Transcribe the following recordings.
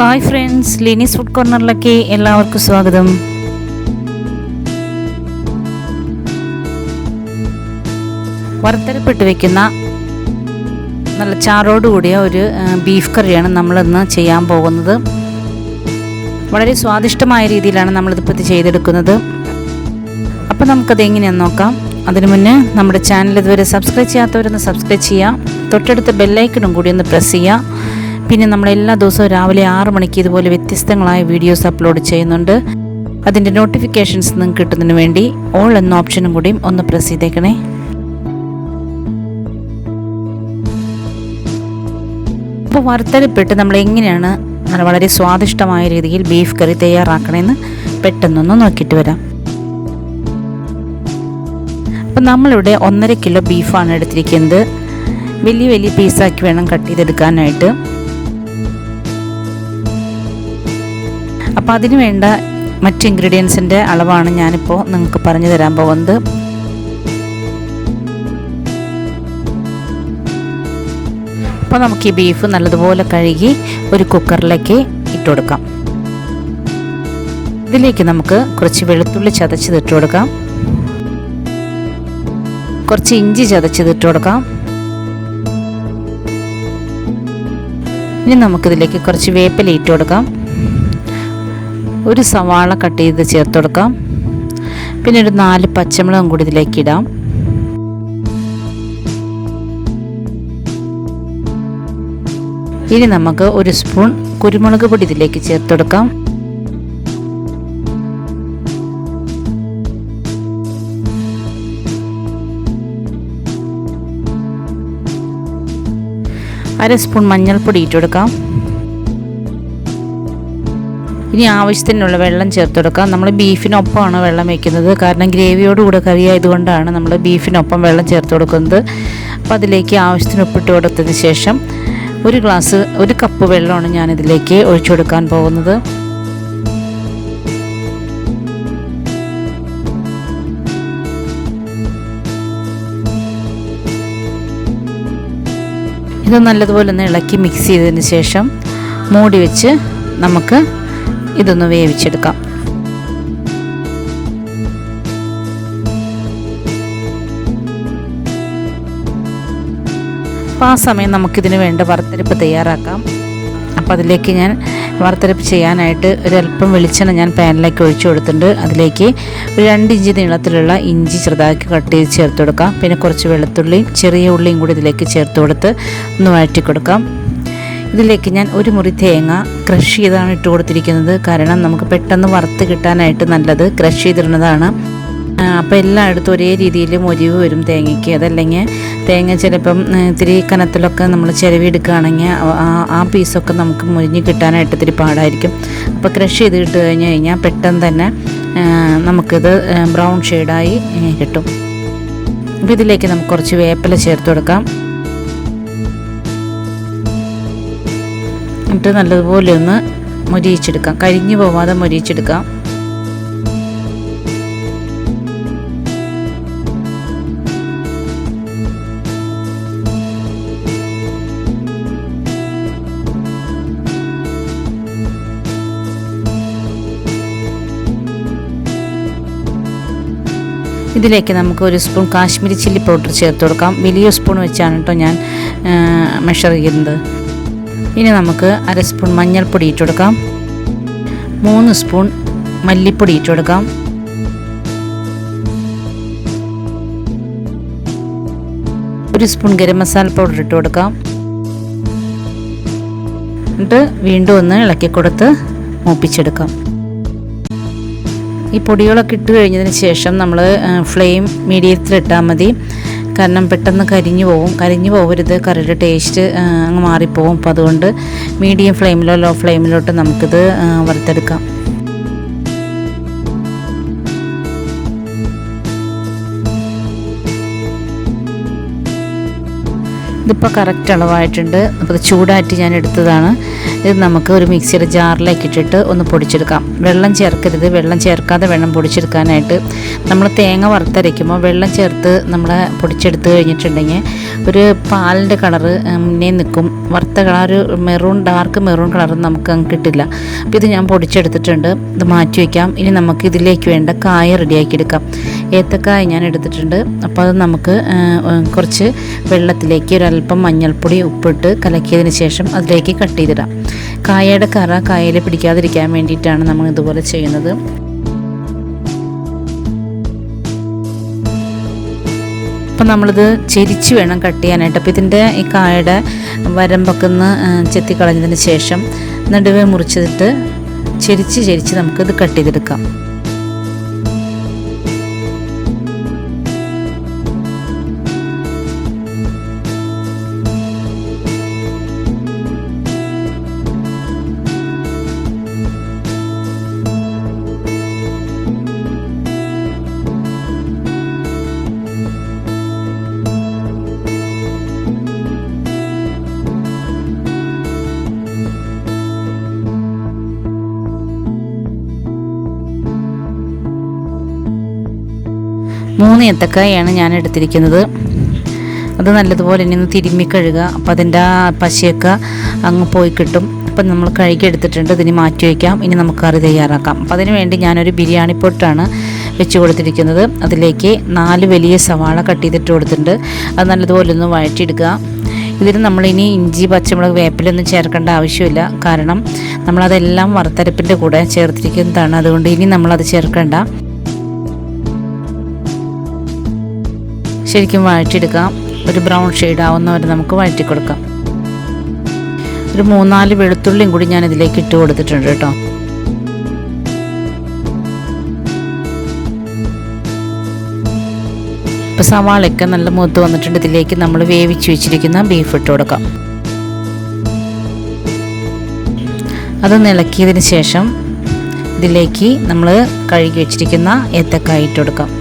Hi friends, ലിനീസ് food കോർണറിലേക്ക് എല്ലാവർക്കും സ്വാഗതം. വറുത്തരപ്പെട്ട് വെക്കുന്ന നല്ല ചാറോടുകൂടിയ ഒരു ബീഫ് കറിയാണ് നമ്മളിന്ന് ചെയ്യാൻ പോകുന്നത്. വളരെ സ്വാദിഷ്ടമായ രീതിയിലാണ് നമ്മളിതിപ്പോൾ ഇത് ചെയ്തെടുക്കുന്നത്. അപ്പോൾ നമുക്കത് എങ്ങനെയാണെന്ന് നോക്കാം. അതിനു മുന്നേ നമ്മുടെ ചാനൽ ഇതുവരെ സബ്സ്ക്രൈബ് ചെയ്യാത്തവരൊന്ന് സബ്സ്ക്രൈബ് ചെയ്യുക. തൊട്ടടുത്ത ബെല്ലൈക്കണും കൂടി ഒന്ന് പ്രസ് ചെയ്യുക. പിന്നെ നമ്മൾ എല്ലാ ദിവസവും രാവിലെ 6 മണിക്ക് ഇതുപോലെ വ്യത്യസ്തങ്ങളായ വീഡിയോസ് അപ്ലോഡ് ചെയ്യുന്നുണ്ട്. അതിൻ്റെ നോട്ടിഫിക്കേഷൻസ് നിങ്ങൾക്ക് കിട്ടുന്നതിന് വേണ്ടി ഓൾ എന്ന ഓപ്ഷനും കൂടിയും ഒന്ന് പ്രസ് ചെയ്തേക്കണേ. അപ്പോൾ വറുത്തരപ്പെട്ട് നമ്മൾ എങ്ങനെയാണ് വളരെ സ്വാദിഷ്ടമായ രീതിയിൽ ബീഫ് കറി തയ്യാറാക്കണമെന്ന് പെട്ടെന്നൊന്ന് നോക്കിയിട്ട് വരാം. അപ്പം നമ്മളിവിടെ 1.5 കിലോ ബീഫാണ് എടുത്തിരിക്കുന്നത്. വലിയ വലിയ പീസാക്കി വേണം കട്ട് ചെയ്തെടുക്കാനായിട്ട്. അപ്പോൾ അതിന് വേണ്ട മറ്റ് ഇൻഗ്രീഡിയൻസിൻ്റെ അളവാണ് ഞാനിപ്പോൾ നിങ്ങൾക്ക് പറഞ്ഞു തരാൻ പോകുന്നത്. അപ്പോൾ നമുക്ക് ഈ ബീഫ് നല്ലതുപോലെ കഴുകി ഒരു കുക്കറിലേക്ക് ഇട്ട് കൊടുക്കാം. ഇതിലേക്ക് നമുക്ക് കുറച്ച് വെളുത്തുള്ളി ചതച്ചതിട്ട് കൊടുക്കാം, കുറച്ച് ഇഞ്ചി ചതച്ചതിട്ട് കൊടുക്കാം. ഇനി നമുക്കിതിലേക്ക് കുറച്ച് വേപ്പില ഇട്ട് കൊടുക്കാം, ഒരു സവാള കട്ട് ചെയ്ത് ചേർത്ത് കൊടുക്കാം, പിന്നെ ഒരു 4 പച്ചമുളകും കൂടി ഇതിലേക്ക് ഇടാം. ഇനി നമുക്ക് 1 സ്പൂൺ കുരുമുളക് പൊടി ഇതിലേക്ക് ചേർത്ത് കൊടുക്കാം. അര സ്പൂൺ മഞ്ഞൾപ്പൊടി ഇട്ട് കൊടുക്കാം. ഇനി ആവശ്യത്തിനുള്ള വെള്ളം ചേർത്ത് കൊടുക്കാം. നമ്മൾ ബീഫിനൊപ്പമാണ് വെള്ളം വയ്ക്കുന്നത്, കാരണം ഗ്രേവിയോടുകൂടെ കറി ആയതുകൊണ്ടാണ് നമ്മൾ ബീഫിനൊപ്പം വെള്ളം ചേർത്ത് കൊടുക്കുന്നത്. അപ്പോൾ അതിലേക്ക് ആവശ്യത്തിന് ഉപ്പിട്ട് കൊടുത്തതിന് ശേഷം 1 കപ്പ് വെള്ളമാണ് ഞാനിതിലേക്ക് ഒഴിച്ചു കൊടുക്കാൻ പോകുന്നത്. ഇത് നല്ലതുപോലെ ഒന്ന് ഇളക്കി മിക്സ് ചെയ്തതിന് ശേഷം മൂടി വെച്ച് നമുക്ക് ഇതൊന്ന് വേവിച്ചെടുക്കാം. അപ്പോൾ ആ സമയം നമുക്കിതിന് വേണ്ട വറുത്തരപ്പ് തയ്യാറാക്കാം. അപ്പോൾ അതിലേക്ക് ഞാൻ വറുത്തരപ്പ് ചെയ്യാനായിട്ട് ഒരല്പം വെളിച്ചെണ്ണ ഞാൻ പാനിലേക്ക് ഒഴിച്ചു കൊടുത്തിട്ടുണ്ട്. അതിലേക്ക് ഒരു 2 ഇഞ്ച് നീളത്തിലുള്ള ഇഞ്ചി ചെറുതാക്കി കട്ട് ചെയ്ത് ചേർത്ത് കൊടുക്കാം. പിന്നെ കുറച്ച് വെളുത്തുള്ളിയും ചെറിയ ഉള്ളിയും കൂടി ഇതിലേക്ക് ചേർത്ത് കൊടുത്ത് ഒന്ന് വഴറ്റി കൊടുക്കാം. ഇതിലേക്ക് ഞാൻ 1 മുറി തേങ്ങ ക്രഷ് ചെയ്താണ് ഇട്ട് കൊടുത്തിരിക്കുന്നത്, കാരണം നമുക്ക് പെട്ടെന്ന് വറുത്ത് കിട്ടാനായിട്ട് നല്ലത് ക്രഷ് ചെയ്തിടുന്നതാണ്. അപ്പോൾ എല്ലായിടത്തും ഒരേ രീതിയിൽ മൊരിവ് വരും തേങ്ങയ്ക്ക്. അതല്ലെങ്കിൽ തേങ്ങ ചിലപ്പം ഇത്തിരി കനത്തിലൊക്കെ നമ്മൾ ചിരവിയെടുക്കുകയാണെങ്കിൽ ആ പീസൊക്കെ നമുക്ക് മുരിഞ്ഞ് കിട്ടാനായിട്ട് ഇത്തിരി പാടായിരിക്കും. അപ്പോൾ ക്രഷ് ചെയ്ത് ഇട്ട് കഴിഞ്ഞാൽ പെട്ടെന്ന് തന്നെ നമുക്കിത് ബ്രൗൺ ഷെയ്ഡായി കിട്ടും. അപ്പോൾ ഇതിലേക്ക് നമുക്ക് കുറച്ച് വേപ്പില ചേർത്ത് കൊടുക്കാം. എന്നിട്ട് നല്ലതുപോലെ ഒന്ന് മൊരിയിച്ചെടുക്കാം, കരിഞ്ഞു പോവാതെ മൊരിയിച്ചെടുക്കാം. ഇതിലേക്ക് നമുക്ക് 1 സ്പൂൺ കാശ്മീരി ചില്ലി പൗഡർ ചേർത്ത് കൊടുക്കാം. വലിയ സ്പൂൺ വെച്ചാണ് കേട്ടോ ഞാൻ മെഷർ ചെയ്യുന്നത്. ഇനി നമുക്ക് 1 സ്പൂൺ മഞ്ഞൾപ്പൊടി ഇട്ട് കൊടുക്കാം, 3 സ്പൂൺ മല്ലിപ്പൊടി ഇട്ട് കൊടുക്കാം, 1 സ്പൂൺ ഗരം മസാല പൗഡർ ഇട്ട് കൊടുക്കാം. എന്നിട്ട് വീണ്ടും ഒന്ന് ഇളക്കി കൊടുത്ത് മൂപ്പിച്ചെടുക്കാം. ഈ പൊടികളൊക്കെ ഇട്ട് കഴിഞ്ഞതിന് ശേഷം നമ്മൾ ഫ്ലെയിം മീഡിയത്തിലിട്ടാൽ മതി, കാരണം പെട്ടെന്ന് കരിഞ്ഞു പോകരുത്, കറിയുടെ ടേസ്റ്റ് അങ്ങ് മാറിപ്പോവും. അപ്പോൾ അതുകൊണ്ട് മീഡിയം ഫ്ലെയിമിലോ ലോ ഫ്ലെയിമിലോട്ട് നമുക്കിത് വറുത്തെടുക്കാം. ഇതിപ്പോൾ കറക്റ്റ് അളവായിട്ടുണ്ട്. അപ്പോൾ ഇത് ചൂടാറ്റി ഞാൻ എടുത്തതാണ്. ഇത് നമുക്ക് ഒരു മിക്സിയുടെ ജാറിലേക്ക് ഇട്ടിട്ട് ഒന്ന് പൊടിച്ചെടുക്കാം. വെള്ളം ചേർക്കരുത്, വെള്ളം ചേർക്കാതെ വേണം പൊടിച്ചെടുക്കാനായിട്ട്. നമ്മൾ തേങ്ങ വറുത്തരയ്ക്കുമ്പോൾ വെള്ളം ചേർത്ത് നമ്മൾ പൊടിച്ചെടുത്ത് കഴിഞ്ഞിട്ടുണ്ടെങ്കിൽ ഒരു പാലിൻ്റെ കളറ് മുന്നേ നിൽക്കും. വറുത്ത കളർ ഡാർക്ക് മെറൂൺ കളർ നമുക്ക് അങ്ങ് കിട്ടില്ല. അപ്പോൾ ഇത് ഞാൻ പൊടിച്ചെടുത്തിട്ടുണ്ട്. ഇത് മാറ്റി വയ്ക്കാം. ഇനി നമുക്ക് ഇതിലേക്ക് വേണ്ട കായ റെഡിയാക്കി എടുക്കാം. ഏത്തക്കായ ഞാൻ എടുത്തിട്ടുണ്ട്. അപ്പോൾ അത് നമുക്ക് കുറച്ച് വെള്ളത്തിലേക്ക് ഒരല്പം മഞ്ഞൾപ്പൊടി ഉപ്പിട്ട് കലക്കിയതിന് ശേഷം അതിലേക്ക് കട്ട് ചെയ്തിടാം. കായയുടെ കറ കായയിൽ പിടിക്കാതിരിക്കാൻ വേണ്ടിയിട്ടാണ് നമ്മൾ ഇതുപോലെ ചെയ്യുന്നത്. അപ്പോൾ നമ്മളിത് ചെരിച്ച് വേണം കട്ട് ചെയ്യാനായിട്ട്. അപ്പോൾ ഇതിൻ്റെ ഈ കായയുടെ വരമ്പൊക്കെ ഒന്ന് ചെത്തിക്കളഞ്ഞതിന് ശേഷം നടുവേ മുറിച്ചിട്ട് ചെരിച്ച് നമുക്കിത് കട്ട് ചെയ്തെടുക്കാം. മൂന്ന് ഏത്തക്കായാണ് ഞാൻ എടുത്തിരിക്കുന്നത്. അത് നല്ലതുപോലെ ഇനി ഒന്ന് തിരുമ്മി കഴുകുക. അപ്പോൾ അതിൻ്റെ ആ പശയൊക്കെ അങ്ങ് പോയി കിട്ടും. അപ്പം നമ്മൾ കഴുകി എടുത്തിട്ടുണ്ട്. ഇതിന് മാറ്റി വയ്ക്കാം. ഇനി നമുക്ക് കറി തയ്യാറാക്കാം. അപ്പോൾ അതിന് വേണ്ടി ഞാനൊരു ബിരിയാണി പൊട്ടാണ് വെച്ച് കൊടുത്തിരിക്കുന്നത്. അതിലേക്ക് 4 വലിയ സവാള കട്ട് ചെയ്തിട്ട് കൊടുത്തിട്ടുണ്ട്. അത് നല്ലതുപോലെ ഒന്ന് വഴറ്റിയെടുക്കുക. ഇതിന് നമ്മളിനി ഇഞ്ചി, പച്ചമുളക്, വേപ്പിലൊന്നും ചേർക്കേണ്ട ആവശ്യമില്ല. കാരണം നമ്മളതെല്ലാം വറുത്തരപ്പിൻ്റെ കൂടെ ചേർത്തിരിക്കുന്നതാണ്. അതുകൊണ്ട് ഇനി നമ്മളത് ചേർക്കേണ്ട. ശരിക്കും വഴറ്റിയെടുക്കാം. ഒരു ബ്രൗൺ ഷെയ്ഡ് ആവുന്നവരെ നമുക്ക് വഴറ്റി കൊടുക്കാം. ഒരു 3-4 വെളുത്തുള്ളിയും കൂടി ഞാൻ ഇതിലേക്ക് ഇട്ട് കൊടുത്തിട്ടുണ്ട് കേട്ടോ. ഇപ്പോൾ സവാളയൊക്കെ നല്ല മൂത്ത് വന്നിട്ടുണ്ട്. ഇതിലേക്ക് നമ്മൾ വേവിച്ച് വെച്ചിരിക്കുന്ന ബീഫ് ഇട്ട് കൊടുക്കാം. അത് ഇളക്കിയതിന് ശേഷം ഇതിലേക്ക് നമ്മൾ കഴുകി വെച്ചിരിക്കുന്ന ഏത്തക്കായ ഇട്ട് കൊടുക്കാം.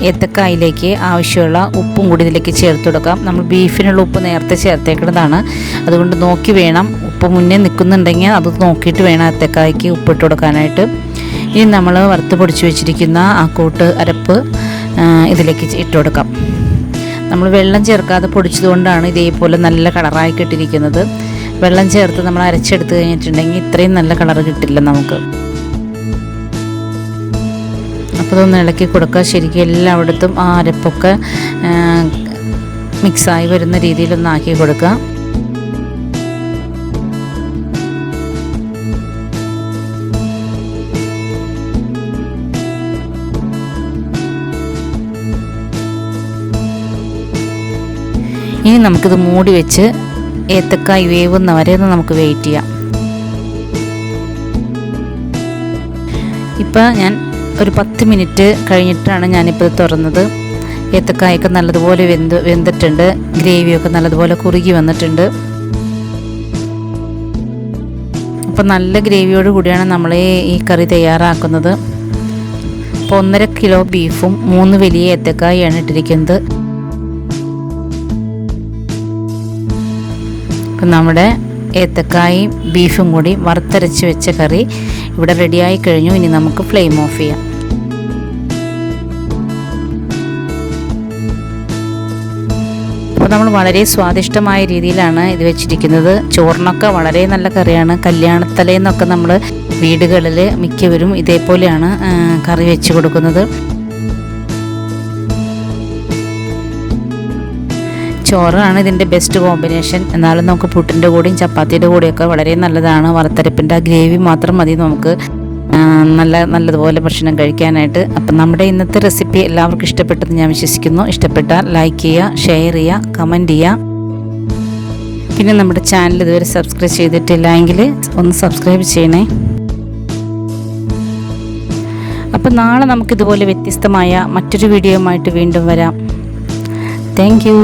ഏത്തക്കായിലേക്ക് ആവശ്യമുള്ള ഉപ്പും കൂടി ഇതിലേക്ക് ചേർത്ത് കൊടുക്കാം. നമ്മൾ ബീഫിനുള്ള ഉപ്പ് നേരത്തെ ചേർത്തേക്കുന്നതാണ്. അതുകൊണ്ട് നോക്കി വേണം. ഉപ്പ് മുന്നേ നിൽക്കുന്നുണ്ടെങ്കിൽ അത് നോക്കിയിട്ട് വേണം ഏത്തക്കായ്ക്ക് ഉപ്പിട്ട് കൊടുക്കാനായിട്ട്. ഇനി നമ്മൾ വറുത്ത് പൊടിച്ച് വെച്ചിരിക്കുന്ന ആ കൂട്ട് അരപ്പ് ഇതിലേക്ക് ഇട്ട് കൊടുക്കാം. നമ്മൾ വെള്ളം ചേർക്കാതെ പൊടിച്ചതുകൊണ്ടാണ് ഇതേപോലെ നല്ല കളറായി കിട്ടിയിരിക്കുന്നത്. വെള്ളം ചേർത്ത് നമ്മൾ അരച്ചെടുത്ത് കഴിഞ്ഞിട്ടുണ്ടെങ്കിൽ ഇത്രയും നല്ല കളർ കിട്ടില്ല നമുക്ക്. അപ്പോൾ ഇതൊന്ന് ഇളക്കി കൊടുക്കുക. ശരിക്കും എല്ലായിടത്തും ആ അരപ്പൊക്കെ മിക്സായി വരുന്ന രീതിയിലൊന്ന് ആക്കി കൊടുക്കുക. ഇനി നമുക്കിത് മൂടി വെച്ച് ഏത്തക്കായ് വേവുന്ന വരെ ഒന്ന് നമുക്ക് വെയിറ്റ് ചെയ്യാം. ഇപ്പം ഞാൻ ഒരു 10 മിനിറ്റ് കഴിഞ്ഞിട്ടാണ് ഞാനിപ്പോൾ ഇത് തുറന്നത്. ഏത്തക്കായൊക്കെ നല്ലതുപോലെ വെന്തിട്ടുണ്ട്. ഗ്രേവിയൊക്കെ നല്ലതുപോലെ കുറുകി വന്നിട്ടുണ്ട്. അപ്പോൾ നല്ല ഗ്രേവിയോട് കൂടിയാണ് നമ്മൾ ഈ കറി തയ്യാറാക്കുന്നത്. അപ്പോൾ 1.5 കിലോ ബീഫും 3 വലിയ ഏത്തക്കായാണ് ഇട്ടിരിക്കുന്നത്. അപ്പം നമ്മുടെ ഏത്തക്കായും ബീഫും കൂടി വറുത്തരച്ച് വെച്ച കറി ഇവിടെ റെഡിയായി കഴിഞ്ഞു. ഇനി നമുക്ക് ഫ്ലെയിം ഓഫ് ചെയ്യാം. അപ്പോൾ നമ്മൾ വളരെ സ്വാദിഷ്ടമായ രീതിയിലാണ് ഇത് വെച്ചിരിക്കുന്നത്. ചോറിനൊക്കെ വളരെ നല്ല കറിയാണ്. കല്യാണത്തലേന്നൊക്കെ നമ്മൾ വീടുകളിൽ മിക്കവരും ഇതേപോലെയാണ് കറി വെച്ച് കൊടുക്കുന്നത്. ചോറാണ് ഇതിൻ്റെ ബെസ്റ്റ് കോമ്പിനേഷൻ. എന്നാലും നമുക്ക് പുട്ടിൻ്റെ കൂടെയും ചപ്പാത്തിയുടെ കൂടെയൊക്കെ വളരെ നല്ലതാണ്. വറുത്തരപ്പിൻ്റെ ആ ഗ്രേവി മാത്രം മതി നമുക്ക് നല്ലതുപോലെ ഭക്ഷണം കഴിക്കാനായിട്ട്. അപ്പം നമ്മുടെ ഇന്നത്തെ റെസിപ്പി എല്ലാവർക്കും ഇഷ്ടപ്പെട്ടെന്ന് ഞാൻ വിശ്വസിക്കുന്നു. ഇഷ്ടപ്പെട്ടാൽ ലൈക്ക് ചെയ്യുക, ഷെയർ ചെയ്യുക, കമൻറ്റ് ചെയ്യുക. പിന്നെ നമ്മുടെ ചാനൽ ഇതുവരെ സബ്സ്ക്രൈബ് ചെയ്തിട്ടില്ല എങ്കിൽ ഒന്ന് സബ്സ്ക്രൈബ് ചെയ്യണേ. അപ്പം നാളെ നമുക്കിതുപോലെ വ്യത്യസ്തമായ മറ്റൊരു വീഡിയോയുമായിട്ട് വീണ്ടും വരാം. Thank you.